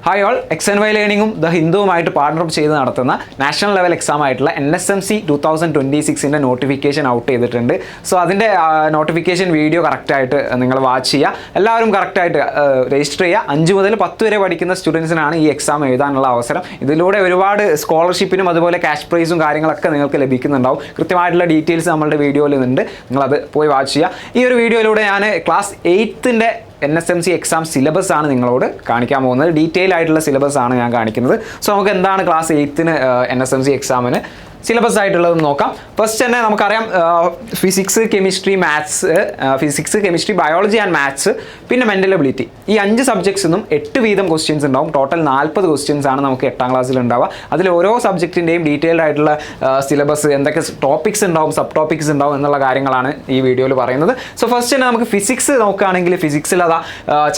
Hi all, X and Y ലേണിംഗും the ഹിന്ദുവുമായിട്ട് partner up ചെയ്ത് നടത്തുന്ന നാഷണൽ ലെവൽ എക്സാം ആയിട്ടുള്ള NSMC 2026 നോട്ടിഫിക്കേഷൻ ഔട്ട് ചെയ്തിട്ടുണ്ട്. സോ അതിൻ്റെ നോട്ടിഫിക്കേഷൻ വീഡിയോ കറക്റ്റായിട്ട് നിങ്ങൾ വാച്ച് ചെയ്യുക. എല്ലാവരും കറക്റ്റായിട്ട് രജിസ്റ്റർ ചെയ്യുക. 5 മുതൽ 10 വരെ പഠിക്കുന്ന സ്റ്റുഡൻസിനാണ് ഈ എക്സാം എഴുതാനുള്ള അവസരം. ഇതിലൂടെ ഒരുപാട് സ്കോളർഷിപ്പിനും അതുപോലെ ക്യാഷ് പ്രൈസും കാര്യങ്ങളൊക്കെ നിങ്ങൾക്ക് ലഭിക്കുന്നുണ്ടാവും. കൃത്യമായിട്ടുള്ള ഡീറ്റെയിൽസ് നമ്മളുടെ വീഡിയോയിൽ ഉണ്ട്. നിങ്ങളത് പോയി വാച്ച് ചെയ്യുക. ഈ ഒരു വീഡിയോയിലൂടെ ഞാൻ ക്ലാസ് 8ൻ്റെ NSMC എക്സാം സിലബസ് ആണ് നിങ്ങളോട് കാണിക്കാൻ പോകുന്നത്. ഡീറ്റെയിൽ ആയിട്ടുള്ള സിലബസ് ആണ് ഞാൻ കാണിക്കുന്നത്. സോ നമുക്ക് എന്താണ് ക്ലാസ് 8ന് NSMC എക്സാമിന് സിലബസ് ആയിട്ടുള്ളത് നോക്കാം. ഫസ്റ്റ് തന്നെ നമുക്കറിയാം physics, chemistry, biology and maths, പിന്നെ മെൻ്റൽ എബിലിറ്റി, ഈ 5 സബ്ജക്ട്സിൽ നിന്നും 8 വീതം ക്വസ്റ്റ്യൻസ് ഉണ്ടാവും. ടോട്ടൽ 40 ക്വസ്റ്റ്യൻസ് ആണ് നമുക്ക് 8ാം ക്ലാസ്സിൽ ഉണ്ടാവുക. അതിൽ ഓരോ സബ്ജക്റ്റിൻ്റെയും ഡീറ്റെയിൽഡ് ആയിട്ടുള്ള സിലബസ്, എന്തൊക്കെ ടോപ്പിക്സ് ഉണ്ടാവും, സബ് ടോപ്പിക്സ് ഉണ്ടാവും എന്നുള്ള കാര്യങ്ങളാണ് ഈ വീഡിയോയിൽ പറയുന്നത്. സോ ഫസ്റ്റ് തന്നെ നമുക്ക് ഫിസിക്സ് നോക്കുകയാണെങ്കിൽ ഫിസിക്സിൽ അതാ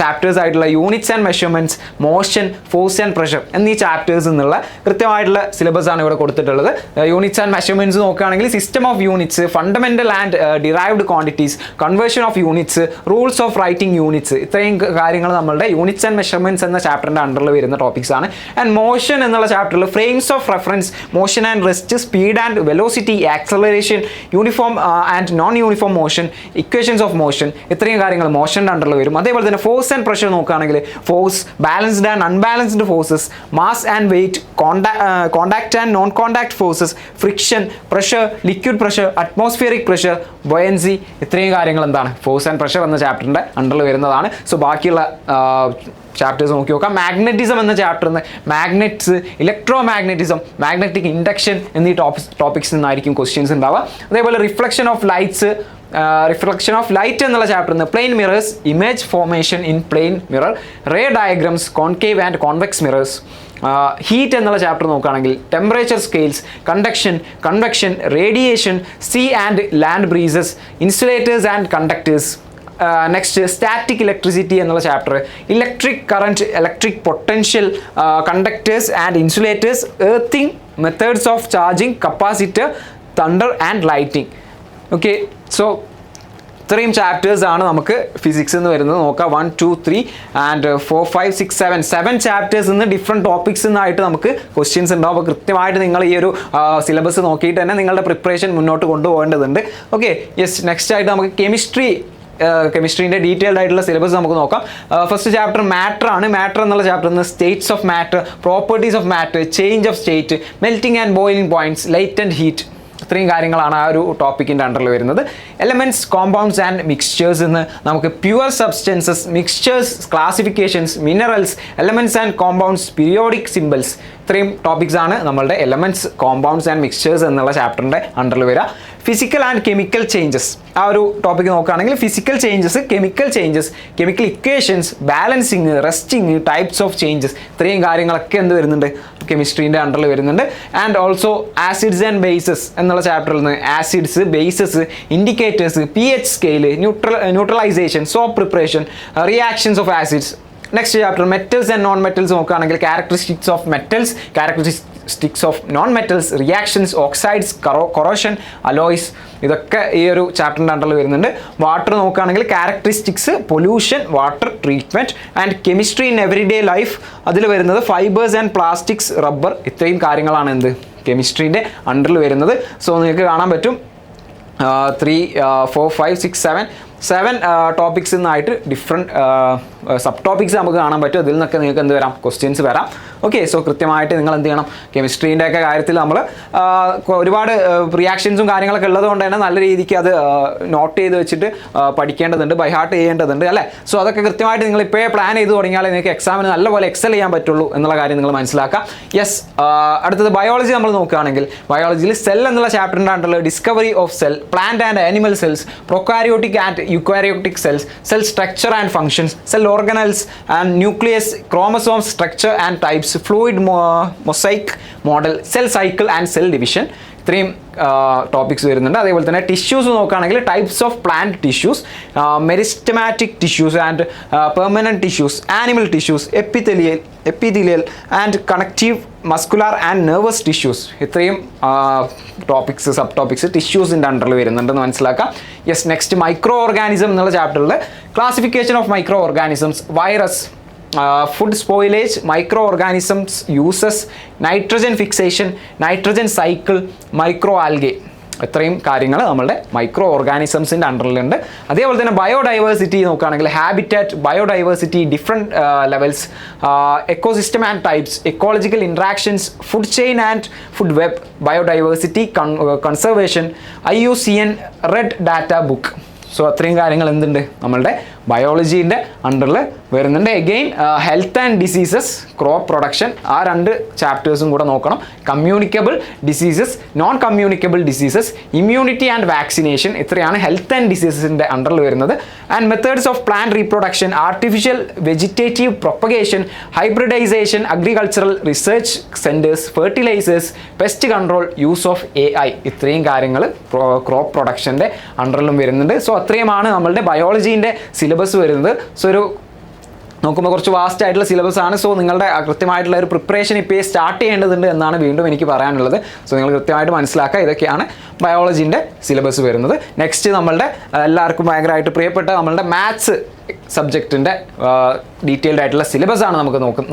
ചാപ്റ്റേഴ്സ് ആയിട്ടുള്ള units and measurements, motion, force and pressure എന്നീ ചാപ്റ്റേഴ്സ് എന്നുള്ള കൃത്യമായിട്ടുള്ള സിലബസ് ആണ് ഇവിടെ കൊടുത്തിട്ടുള്ളത്. യൂണിറ്റ്സ് ആൻഡ് മെഷർമെൻറ്റ്സ് നോക്കുകയാണെങ്കിൽ system of units, fundamental and derived quantities, conversion of units, rules of writing units, ഇത്രയും കാര്യങ്ങൾ നമ്മളുടെ യൂണിറ്റ്സ് ആൻഡ് മെഷർമെൻറ്റ്സ് എന്ന ചാപ്റ്ററിൻ്റെ അണ്ടറിൽ വരുന്ന ടോപ്പിക്സ് ആണ്. ആൻഡ് മോഷൻ എന്നുള്ള ചാപ്റ്ററിൽ frames of reference, motion and rest, speed and velocity, acceleration, uniform and non uniform motion, equations of motion, ഇത്രയും കാര്യങ്ങൾ മോഷൻ്റെ അണ്ടറിൽ വരും. അതേപോലെ തന്നെ ഫോഴ്സ് ആൻഡ് പ്രഷർ നോക്കുകയാണെങ്കിൽ force, balanced and unbalanced forces, mass and weight, contact and non contact forces, friction, pressure, liquid pressure, atmospheric pressure, buoyancy, ഇത്രയും കാര്യങ്ങൾ എന്താണ് ഫോഴ്സ് ആൻഡ് പ്രഷർ എന്ന ചാപ്റ്ററിൻ്റെ അണ്ടറിൽ വരുന്നതാണ്. സോ ബാക്കിയുള്ള ചാപ്റ്റേഴ്സ് നോക്കി നോക്കാം. മാഗ്നറ്റിസം എന്ന ചാപ്റ്ററിൽ നിന്ന് magnets, electro magnetism, magnetic induction എന്നീ ടോപ്പിക്സിൽ നിന്നായിരിക്കും ക്വസ്റ്റ്യൻസ് ഉണ്ടാവുക. അതേപോലെ റിഫ്ലക്ഷൻ ഓഫ് ലൈറ്റ് എന്നുള്ള ചാപ്റ്ററിൽ നിന്ന് plane mirrors, image formation in plane mirror, ray diagrams, concave and convex mirrors. Heat എന്നുള്ള ചാപ്റ്റർ നോക്കുകയാണെങ്കിൽ temperature scales, convection, radiation, sea and land breezes, insulators and conductors. Next static electricity എന്നുള്ള chapter, electric current, electric potential, conductors and insulators, earthing, methods of charging, capacitor, thunder and lighting. Okay, so ഇത്രയും chapters ആണ് നമുക്ക് physics എന്ന് വരുന്നത്. നോക്കാം 1, 2, 3 and 4, 5, 6, 7 chapters നിന്ന് different topics നിന്നായിട്ട് നമുക്ക് questions ഉണ്ടാവും. അപ്പോൾ കൃത്യമായിട്ട് നിങ്ങൾ ഈ ഒരു സിലബസ് നോക്കിയിട്ട് തന്നെ നിങ്ങളുടെ പ്രിപ്പറേഷൻ മുന്നോട്ട് കൊണ്ടുപോകേണ്ടതുണ്ട്. Okay, yes. നെക്സ്റ്റ് ആയിട്ട് നമുക്ക് കെമിസ്ട്രീൻ്റെ ഡീറ്റെയിൽഡ് ആയിട്ടുള്ള സിലബസ് നമുക്ക് നോക്കാം. ഫസ്റ്റ് ചാപ്റ്റർ മാറ്റർ ആണ്. മാറ്റർ എന്നുള്ള ചാപ്റ്ററിൽ നിന്ന് states of matter, properties of matter, change of state, melting and boiling points, latent heat, ഇത്രയും കാര്യങ്ങളാണ് ആ ഒരു ടോപ്പിക്കിൻ്റെ അണ്ടറിൽ വരുന്നത്. എലമെൻറ്റ്സ്, കോമ്പൗണ്ട്സ് ആൻഡ് മിക്സ്ചേഴ്സ് എന്ന് നമുക്ക് pure substances, mixtures, classifications, minerals, elements and compounds, periodic symbols, ഇത്രയും ടോപ്പിക്സ് ആണ് നമ്മളുടെ എലമെൻറ്റ്സ്, കോമ്പൗണ്ട്സ് ആൻഡ് മിക്സ്ചേഴ്സ് എന്നുള്ള ചാപ്റ്ററിൻ്റെ അണ്ടറിൽ വരിക. ഫിസിക്കൽ ആൻഡ് കെമിക്കൽ ചേഞ്ചസ്, ആ ഒരു ടോപ്പിക്ക് നോക്കുകയാണെങ്കിൽ physical changes, chemical changes, chemical equations, balancing, rusting, types of changes, ഇത്രയും കാര്യങ്ങളൊക്കെ എന്ത് വരുന്നുണ്ട് കെമിസ്ട്രീൻ്റെ അണ്ടറിൽ വരുന്നുണ്ട്. And also acids and bases എന്നുള്ള ചാപ്റ്ററിൽ നിന്ന് acids, bases, indicators, pH scale, neutralisation, soap preparation, reactions of acids. Next chapter metals and non metals നോക്കുകയാണെങ്കിൽ characteristics of metals, characteristics of non metals, reactions, oxides, corrosion, alloys, ഇതൊക്കെ ഈ ഒരു ചാപ്റ്ററിൻ്റെ അണ്ടറിൽ വരുന്നുണ്ട്. വാട്ടർ നോക്കുകയാണെങ്കിൽ characteristics, pollution, water treatment and chemistry in everyday life, അതിൽ വരുന്നത് ഫൈബേഴ്സ് ആൻഡ് പ്ലാസ്റ്റിക്സ്, റബ്ബർ, ഇത്രയും കാര്യങ്ങളാണ് എന്ത് കെമിസ്ട്രീൻ്റെ അണ്ടറിൽ വരുന്നത്. സോ നിങ്ങൾക്ക് കാണാൻ പറ്റും 3, 4, 5, 6, 7 ടോപ്പിക്സ് നിന്നായിട്ട് ഡിഫറെൻറ്റ് സബ് ടോപ്പിക്സ് നമുക്ക് കാണാൻ പറ്റും. അതിൽ നിന്നൊക്കെ നിങ്ങൾക്ക് എന്ത് വരാം ക്വസ്റ്റ്യൻസ് വരാം. ഓക്കെ, സോ കൃത്യമായിട്ട് നിങ്ങൾ എന്ത് ചെയ്യണം, കെമിസ്ട്രീൻ്റെ ഒക്കെ കാര്യത്തിൽ നമ്മൾ ഒരുപാട് റിയാക്ഷൻസും കാര്യങ്ങളൊക്കെ ഉള്ളത് കൊണ്ട് തന്നെ നല്ല രീതിക്ക് അത് നോട്ട് ചെയ്ത് വെച്ചിട്ട് പഠിക്കേണ്ടതുണ്ട്, ബൈ ഹാർട്ട് ചെയ്യേണ്ടതുണ്ട് അല്ലേ. സോ അതൊക്കെ കൃത്യമായിട്ട് നിങ്ങൾ ഇപ്പോഴേ പ്ലാൻ ചെയ്ത് തുടങ്ങിയാലേ നിങ്ങൾക്ക് എക്സാമിന് നല്ലപോലെ എക്സൽ ചെയ്യാൻ പറ്റുള്ളൂ എന്നുള്ള കാര്യം നിങ്ങൾ മനസ്സിലാക്കാം. യെസ്, അടുത്തത് ബയോളജി നമ്മൾ നോക്കുകയാണെങ്കിൽ ബയോളജിയിൽ സെൽ എന്നുള്ള ചാപ്റ്ററിൻ്റെ അണ്ടറിൽ discovery of cell, plant and animal cells, prokaryotic and eukaryotic cells, cell structure and functions, cell organelles and nucleus, chromosome structure and types, fluid mosaic model, cell cycle and cell division, ഇത്രയും topics വരുന്നുണ്ട്. അതേപോലെ തന്നെ tissues നോക്കുകയാണെങ്കിൽ types of plant tissues, meristematic tissues and permanent tissues, animal tissues, epithelial and connective, muscular and nervous tissues, ഇത്രയും topics sub topics ടിഷ്യൂസിൻ്റെ അണ്ടറിൽ വരുന്നുണ്ടെന്ന് മനസ്സിലാക്കാം. യെസ്, നെക്സ്റ്റ് മൈക്രോ ഓർഗാനിസം എന്നുള്ള ചാപ്റ്ററിൽ classification of micro organisms, virus, food spoilage, micro organisms uses, nitrogen fixation, nitrogen cycle, micro algae. ഇത്രയും കാര്യങ്ങൾ നമ്മളുടെ മൈക്രോ ഓർഗാനിസംസിൻ്റെ അണ്ടറിലുണ്ട്. അതേപോലെ തന്നെ ബയോഡൈവേഴ്സിറ്റി നോക്കുകയാണെങ്കിൽ habitat, biodiversity, different levels, ecosystem and types, ecological interactions, food chain and food web, biodiversity, conservation, IUCN red data book. So അത്രയും കാര്യങ്ങൾ എന്തുണ്ട് നമ്മളുടെ ബയോളജീൻ്റെ അണ്ടറിൽ വരുന്നുണ്ട്. Again health and diseases, crop production, ആ 2 ചാപ്റ്റേഴ്സും കൂടെ നോക്കണം. Communicable diseases, non communicable diseases, immunity and vaccination, ഇത്രയാണ് ഹെൽത്ത് ആൻഡ് ഡിസീസസിൻ്റെ അണ്ടറിൽ വരുന്നത്. And methods of plant reproduction, artificial vegetative propagation, hybridization, agricultural research centres, fertilisers, pest control, use of AI, ഇത്രയും കാര്യങ്ങൾ ക്രോപ്പ് പ്രൊഡക്ഷൻ്റെ അണ്ടറിലും വരുന്നുണ്ട്. സോ അത്രയുമാണ് നമ്മളുടെ ബയോളജീൻ്റെ സിലബസ് വരുന്നത്. So ഒരു നോക്കുമ്പോൾ കുറച്ച് വാസ്റ്റ് ആയിട്ടുള്ള സിലബസ് ആണ്. സോ നിങ്ങളുടെ കൃത്യമായിട്ടുള്ള ഒരു പ്രിപ്പറേഷൻ ഇപ്പോൾ സ്റ്റാർട്ട് ചെയ്യേണ്ടതുണ്ട് എന്നാണ് വീണ്ടും എനിക്ക് പറയാനുള്ളത്. സോ നിങ്ങൾ കൃത്യമായിട്ട് മനസ്സിലാക്കുക, ഇതൊക്കെയാണ് ബയോളജീൻ്റെ സിലബസ് വരുന്നത്. നെക്സ്റ്റ് നമ്മളുടെ എല്ലാവർക്കും ഭയങ്കരമായിട്ട് പ്രിയപ്പെട്ട നമ്മളുടെ മാത്സ് സബ്ജക്റ്റിൻ്റെ ഡീറ്റെയിൽഡ് ആയിട്ടുള്ള സിലബസ് ആണ്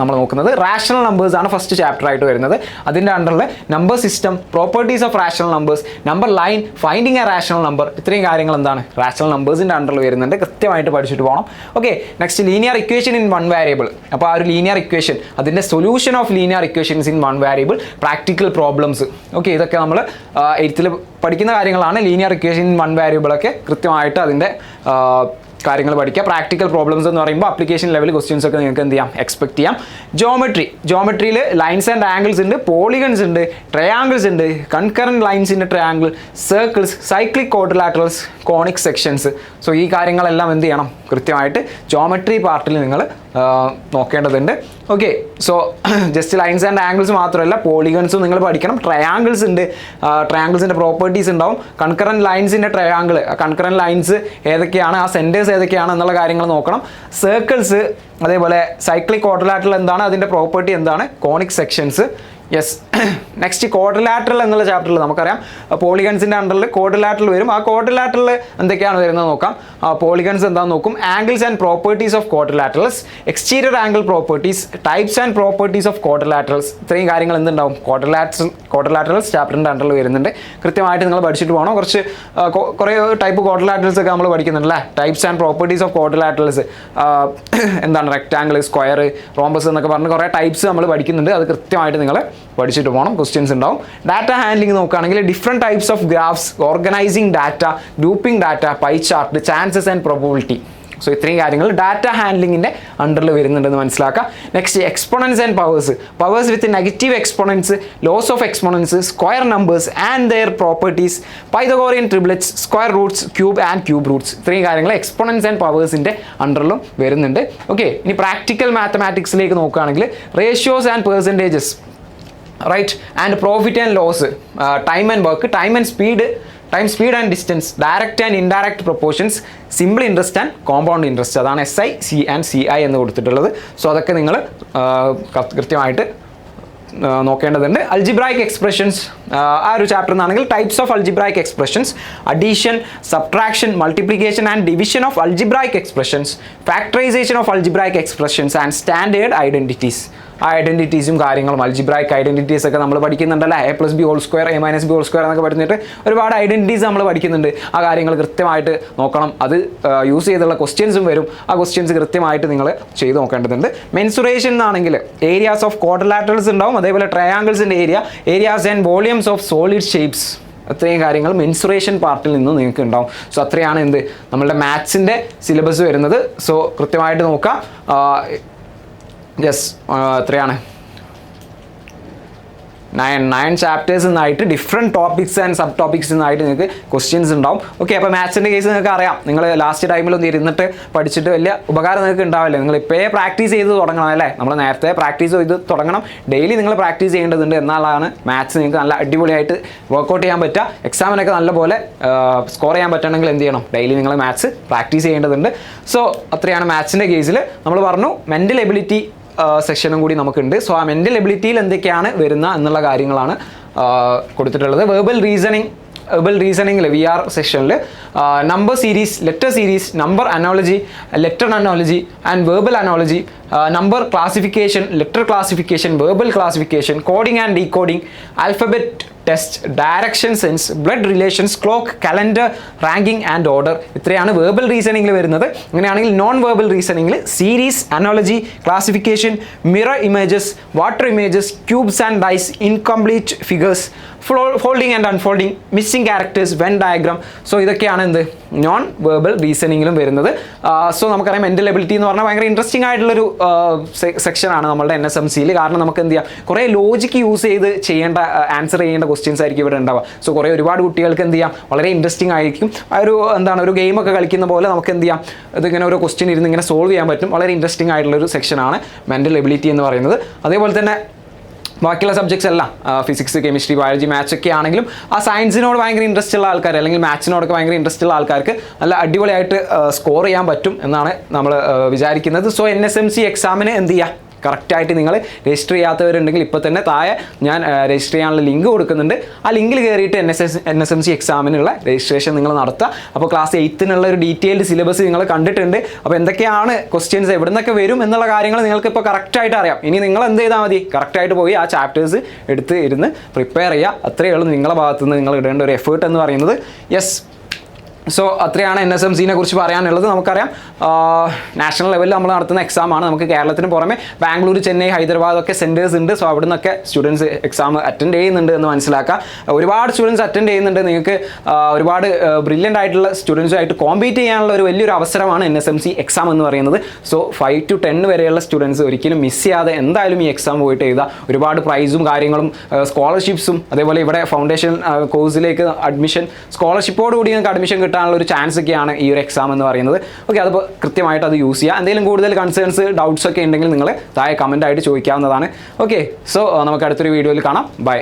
നമ്മൾ നോക്കുന്നത്. റാഷണൽ നമ്പേഴ്സ് ആണ് ഫസ്റ്റ് ചാപ്റ്റർ ആയിട്ട് വരുന്നത്. അതിൻ്റെ അണ്ടറിൽ number system, properties of rational numbers, number line, finding a rational number, ഇത്രയും കാര്യങ്ങൾ എന്താണ് റാഷണൽ നമ്പേഴ്സിൻ്റെ അണ്ടറിൽ വരുന്നുണ്ട്. കൃത്യമായിട്ട് പഠിച്ചിട്ട് പോകണം. Okay, next linear equation in one variable. അപ്പോൾ ആ ഒരു ലീനിയർ ഇക്വേഷൻ, അതിൻ്റെ solution of linear equations in one variable, practical problems. Okay, ഇതൊക്കെ നമ്മൾ 8th പഠിക്കുന്ന കാര്യങ്ങളാണ്. ലീനിയർ ഇക്വേഷൻ ഇൻ വൺ വേരിയബിളൊക്കെ കൃത്യമായിട്ട് അതിൻ്റെ കാര്യങ്ങൾ പഠിക്കുക. പ്രാക്ടിക്കൽ പ്രോബ്ലംസ് എന്ന് പറയുമ്പോൾ അപ്ലിക്കേഷൻ ലെവൽ ക്വസ്റ്റ്യൻസ് ഒക്കെ നിങ്ങൾക്ക് എന്ത് ചെയ്യാം, എക്സ്പെക്ട് ചെയ്യാം. ജോമെട്രിയിൽ ലൈൻസ് ആൻഡ് ആംഗിൾസ് ഉണ്ട്, പോളിഗൺസ് ഉണ്ട്, ട്രയാങ്കിൾസ് ഉണ്ട്, concurrent lines in triangle, circles, cyclic quadrilaterals, conic sections. So ഈ കാര്യങ്ങളെല്ലാം എന്ത് ചെയ്യണം, കൃത്യമായിട്ട് ജോമെട്രി പാർട്ടിൽ നിങ്ങൾ നോക്കേണ്ടതുണ്ട്. Okay, so just lines and angles മാത്രമല്ല, പോളിഗൺസും നിങ്ങൾ പഠിക്കണം. ട്രയാങ്കിൾസ് ഉണ്ട്, ട്രയാങ്കിൾസിൻ്റെ പ്രോപ്പർട്ടീസ് ഉണ്ടാവും. കൺകറന്റ് ലൈൻസിൻ്റെ ട്രയാങ്കിൾ, കൺകറന്റ് ലൈൻസ് ഏതൊക്കെയാണ്, ആ സെൻറ്റേഴ്സ് ഏതൊക്കെയാണ് എന്നുള്ള കാര്യങ്ങൾ നോക്കണം. സർക്കിൾസ്, അതേപോലെ സൈക്ലിക് ക്വാഡ്രിലാറ്ററൽ എന്താണ്, അതിൻ്റെ പ്രോപ്പർട്ടി എന്താണ്, conic sections. Yes, next quadrilateral എന്നുള്ള ചാപ്റ്ററിൽ നമുക്കറിയാം പോളിഗൺസിൻ്റെ അണ്ടറിൽ ക്വാഡ്രിലാറ്ററൽ വരും. ആ ക്വാഡ്രിലാറ്ററൽ എന്തൊക്കെയാണ് വരുന്നത് നോക്കാം. പോളിഗൺസ് എന്താണെന്ന് നോക്കും. Angles and properties of quadrilaterals, exterior angle properties, types and properties of quadrilaterals, ഇത്രയും കാര്യങ്ങൾ എന്തുണ്ടാവും ക്വാഡ്രിലാറ്ററൽസ് ചാപ്റ്ററിൻ്റെ അണ്ടറിൽ വരുന്നുണ്ട്. കൃത്യമായിട്ട് നിങ്ങൾ പഠിച്ചിട്ട് പോകണം. കുറേ ടൈപ്പ് ക്വാഡ്രിലാറ്ററൽസ് ഒക്കെ നമ്മൾ പഠിക്കുന്നുണ്ടല്ലേ. Types and properties of quadrilaterals എന്താണ്, റെക്ടാംഗിൾ, സ്ക്വയർ, റോംബസ് എന്നൊക്കെ പറഞ്ഞ് കുറേ ടൈപ്സ് നമ്മൾ പഠിക്കുന്നുണ്ട്. അത് കൃത്യമായിട്ട് നിങ്ങൾ പഠിച്ചിട്ട് പോകണം. ക്വസ്റ്റ്യൻസ് ഉണ്ടാവും. ഡാറ്റ ഹാൻഡ്ലിംഗ് നോക്കുകയാണെങ്കിൽ different types of graphs, organising data, grouping data, pie chart, chances and probability. So ഇത്രയും കാര്യങ്ങൾ ഡാറ്റ ഹാൻഡ്ലിങ്ങിൻ്റെ അണ്ടറിൽ വരുന്നുണ്ടെന്ന് മനസ്സിലാക്കുക. Next exponents and powers with negative exponents, laws of exponents, square numbers and their properties, Pythagorean triplets, square roots, cube and cube roots, ഇത്രയും കാര്യങ്ങൾ exponents and പവേഴ്സിൻ്റെ അണ്ടറിലും വരുന്നുണ്ട്. Okay, ഇനി പ്രാക്ടിക്കൽ മാത്തമാറ്റിക്സിലേക്ക് നോക്കുകയാണെങ്കിൽ ratios and percentages, right, and profit and loss, time and work, time speed and distance, direct and indirect proportions, simple interest and compound interest, അതാണ് SI, CI എന്ന് കൊടുത്തിട്ടുള്ളത്. So അതൊക്കെ നിങ്ങൾ കൃത്യമായിട്ട് നോക്കേണ്ടതുണ്ട്. അൾജിബ്രായിക് എക്സ്പ്രഷൻസ്, ആ ഒരു ചാപ്റ്റർ എന്നാണെങ്കിൽ types of algebraic expressions, addition, subtraction, multiplication and division of algebraic expressions, factorisation of algebraic expressions and standard identities. ആ ഐഡൻറ്റിറ്റീസും കാര്യങ്ങളും അൾജിബ്രായിക് ഐഡൻറ്റിറ്റീസ് ഒക്കെ നമ്മൾ പഠിക്കുന്നുണ്ടല്ലേ. A+B² A-B² എന്നൊക്കെ പഠിച്ചിട്ട് ഒരുപാട് ഐഡൻറ്റിറ്റീസ് നമ്മൾ പഠിക്കുന്നുണ്ട്. ആ കാര്യങ്ങൾ കൃത്യമായിട്ട് നോക്കണം. അത് യൂസ് ചെയ്തുള്ള ക്വസ്റ്റ്യൻസും വരും. ആ ക്വസ്റ്റ്യൻസ് കൃത്യമായിട്ട് നിങ്ങൾ ചെയ്ത് നോക്കേണ്ടതുണ്ട്. മെൻസുറേഷൻ എന്നാണെങ്കിൽ ഏരിയാസ് ഓഫ് ക്വാഡ്രിലാറ്ററൽസ് ഉണ്ടാവും, അതേപോലെ ട്രയാങ്കിൾസിൻ്റെ areas and volumes of solid shapes, അത്രയും കാര്യങ്ങൾ മെൻസുറേഷൻ പാർട്ടിൽ നിന്ന് നിങ്ങൾക്ക് ഉണ്ടാവും. സോ അത്രയാണ് നമ്മളുടെ മാത്സിൻ്റെ സിലബസ് വരുന്നത്. സോ കൃത്യമായിട്ട് നോക്കാം. യെസ്, എത്രയാണ് 9 ചാപ്റ്റേഴ്സ് എന്നായിട്ട് different topics and sub topics എന്നായിട്ട് നിങ്ങൾക്ക് ക്വസ്റ്റ്യൻസ് ഉണ്ടാവും. ഓക്കെ, അപ്പോൾ മാത്സിൻ്റെ കേസ് നിങ്ങൾക്ക് അറിയാം. നിങ്ങൾ ലാസ്റ്റ് ടൈമിലൊന്നും ഇരുന്നിട്ട് പഠിച്ചിട്ട് വലിയ ഉപകാരം നിങ്ങൾക്ക് ഉണ്ടാവില്ല. നിങ്ങൾ ഇപ്പോഴേ പ്രാക്ടീസ് ചെയ്ത് തുടങ്ങണം അല്ലേ. നമ്മൾ നേരത്തെ പ്രാക്ടീസ് ചെയ്ത് തുടങ്ങണം. ഡെയിലി നിങ്ങൾ പ്രാക്ടീസ് ചെയ്യേണ്ടതുണ്ട്. എന്നാലാണ് മാത്സ് നിങ്ങൾക്ക് നല്ല അടിപൊളിയായിട്ട് വർക്കൗട്ട് ചെയ്യാൻ പറ്റുക. എക്സാമിനൊക്കെ നല്ലപോലെ സ്കോർ ചെയ്യാൻ പറ്റണമെങ്കിൽ എന്ത് ചെയ്യണം, ഡെയിലി നിങ്ങൾ മാത്സ് പ്രാക്ടീസ് ചെയ്യേണ്ടതുണ്ട്. സോ അത്രയാണ് മാത്സിൻ്റെ കേസിൽ. നമ്മൾ പറഞ്ഞു മെൻ്റൽ എബിലിറ്റി സെക്ഷനും കൂടി നമുക്കുണ്ട്. സോ ആ മെൻ്റൽ എബിലിറ്റിയിൽ എന്തൊക്കെയാണ് വരുന്ന എന്നുള്ള കാര്യങ്ങളാണ് കൊടുത്തിട്ടുള്ളത്. വെർബൽ റീസണിങ്ങിൽ VR സെക്ഷനിൽ number series, letter series, number analogy, letter analogy and verbal analogy number classification, letter classification, verbal classification, coding and decoding, alphabet test, direction sense, blood relations, clock, calendar, ranking and order. ഇത്രയാണ് verbal റീസണിങ്ങിൽ വരുന്നത്. അങ്ങനെയാണെങ്കിൽ non verbal റീസണിങ്ങിൽ series, analogy, classification, mirror images, water images, cubes and dice, incomplete figures, folding and unfolding, missing characters, Venn diagram. So ഇതൊക്കെയാണ് എന്ത് non verbal റീസണിങ്ങിലും വരുന്നത്. So നമുക്കറിയാം mental ability എന്ന് പറഞ്ഞാൽ ഭയങ്കര ഇൻട്രസ്റ്റിംഗ് ആയിട്ടുള്ളൊരു സെക്ഷനാണ് നമ്മളുടെ NSMCയിൽ. കാരണം നമുക്ക് എന്ത് ചെയ്യാം, കുറേ ലോജിക്ക് യൂസ് ചെയ്ത് ആൻസർ ചെയ്യേണ്ട ക്വസ്റ്റ്യൻസ് ആയിരിക്കും ഇവിടെ ഉണ്ടാവുക. സോ ഒരുപാട് കുട്ടികൾക്ക് എന്ത് ചെയ്യാം, വളരെ ഇൻട്രസ്റ്റിംഗ് ആയിരിക്കും. ഒരു ഗെയിമൊക്കെ കളിക്കുന്ന പോലെ നമുക്ക് എന്ത് ചെയ്യാം, ഇതിങ്ങനെ ഓരോ ക്വസ്റ്റ്യൻ ഇരുന്ന് ഇങ്ങനെ സോൾവ് ചെയ്യാൻ പറ്റും. വളരെ ഇൻട്രസ്റ്റിംഗ് ആയിട്ടുള്ളൊരു സെക്ഷനാണ് മെൻ്റൽ എബിലിറ്റി എന്ന് പറയുന്നത്. അതേപോലെ തന്നെ ബാക്കിയുള്ള സബ്ജക്ട്സ് എല്ലാം ഫിസിക്സ്, കെമിസ്ട്രി, ബയോളജി, മാത്സ് ഒക്കെ ആണെങ്കിലും ആ സയൻസിനോട് ഭയങ്കര ഇൻട്രസ്റ്റ് ഉള്ള ആൾക്കാർ അല്ലെങ്കിൽ മാത്സിനോടൊക്കെ ഭയങ്കര ഇൻട്രസ്റ്റ് ഉള്ള ആൾക്കാർക്ക് നല്ല അടിപൊളിയായിട്ട് സ്കോർ ചെയ്യാൻ പറ്റും എന്നാണ് നമ്മൾ വിചാരിക്കുന്നത്. സോ NSMC എക്സാമിന് എന്ത് ചെയ്യുക, കറക്റ്റായിട്ട് നിങ്ങൾ രജിസ്റ്റർ ചെയ്യാത്തവരുണ്ടെങ്കിൽ ഇപ്പോൾ തന്നെ താഴെ ഞാൻ രജിസ്റ്റർ ചെയ്യാനുള്ള ലിങ്ക് കൊടുക്കുന്നുണ്ട്. ആ ലിങ്കിൽ കയറിയിട്ട് NSMC എക്സാമിനുള്ള രജിസ്ട്രേഷൻ നിങ്ങൾ നടത്തുക. അപ്പോൾ ക്ലാസ് 8-നുള്ള ഒരു ഡീറ്റെയിൽഡ് സിലബസ് നിങ്ങൾ കണ്ടിട്ടുണ്ട്. അപ്പോൾ എന്തൊക്കെയാണ് ക്വസ്റ്റ്യൻസ്, എവിടെ നിന്നൊക്കെ വരും എന്നുള്ള കാര്യങ്ങൾ നിങ്ങൾക്ക് ഇപ്പോൾ കറക്റ്റായിട്ട് അറിയാം. ഇനി നിങ്ങൾ എന്ത് ചെയ്താൽ മതി, കറക്റ്റായിട്ട് പോയി ആ ചാപ്റ്റേഴ്സ് എടുത്ത് ഇരുന്ന് പ്രിപ്പയർ ചെയ്യുക. അത്രയേ ഉള്ളൂ നിങ്ങളുടെ ഭാഗത്തുനിന്ന് നിങ്ങൾ ഇടേണ്ട ഒരു എഫേർട്ട് എന്ന് പറയുന്നത്. യെസ്, സോ അത്രയാണ് NSMCനെ കുറിച്ച് പറയാനുള്ളത്. നമുക്കറിയാം നാഷണൽ ലെവലിൽ നമ്മൾ നടത്തുന്ന എക്സാമാണ്. നമുക്ക് കേരളത്തിന് പുറമെ ബാംഗ്ലൂർ, ചെന്നൈ, ഹൈദരാബാദ് ഒക്കെ സെൻറ്റേഴ്സ് ഉണ്ട്. സോ അവിടെ നിന്നൊക്കെ സ്റ്റുഡൻസ് എക്സാം അറ്റൻഡ് ചെയ്യുന്നുണ്ട് എന്ന് മനസ്സിലാക്കുക. ഒരുപാട് സ്റ്റുഡൻസ് അറ്റൻഡ് ചെയ്യുന്നുണ്ട്. നിങ്ങൾക്ക് ഒരുപാട് ബ്രില്യൻ്റ് ആയിട്ടുള്ള സ്റ്റുഡൻസുമായിട്ട് കോമ്പീറ്റ് ചെയ്യാനുള്ള ഒരു വലിയൊരു അവസരമാണ് NSMC എക്സാം എന്ന് പറയുന്നത്. സോ 5 to 10 വരെയുള്ള സ്റ്റുഡൻസ് ഒരിക്കലും മിസ് ചെയ്യാതെ എന്തായാലും ഈ എക്സാം പോയിട്ട് എഴുതുക. ഒരുപാട് പ്രൈസും കാര്യങ്ങളും സ്കോളർഷിപ്സും അതേപോലെ ഇവിടെ ഫൗണ്ടേഷൻ കോഴ്സിലേക്ക് അഡ്മിഷൻ സ്കോളർഷിപ്പോടുകൂടി നിങ്ങൾക്ക് അഡ്മിഷൻ കിട്ടാനുള്ള ഒരു ചാൻസ് ഒക്കെയാണ് ഈ ഒരു എക്സാം എന്ന് പറയുന്നത്. ഓക്കെ, അതിപ്പോൾ കൃത്യമായിട്ട് അത് യൂസ് ചെയ്യുക. എന്തെങ്കിലും കൂടുതൽ കൺസേൺസ്, ഡൗട്ട്സ് ഒക്കെ ഉണ്ടെങ്കിൽ നിങ്ങൾ താഴെ കമൻ്റ് ആയിട്ട് ചോദിക്കാവുന്നതാണ്. ഓക്കെ, സോ നമുക്ക് അടുത്തൊരു വീഡിയോയിൽ കാണാം. ബൈ.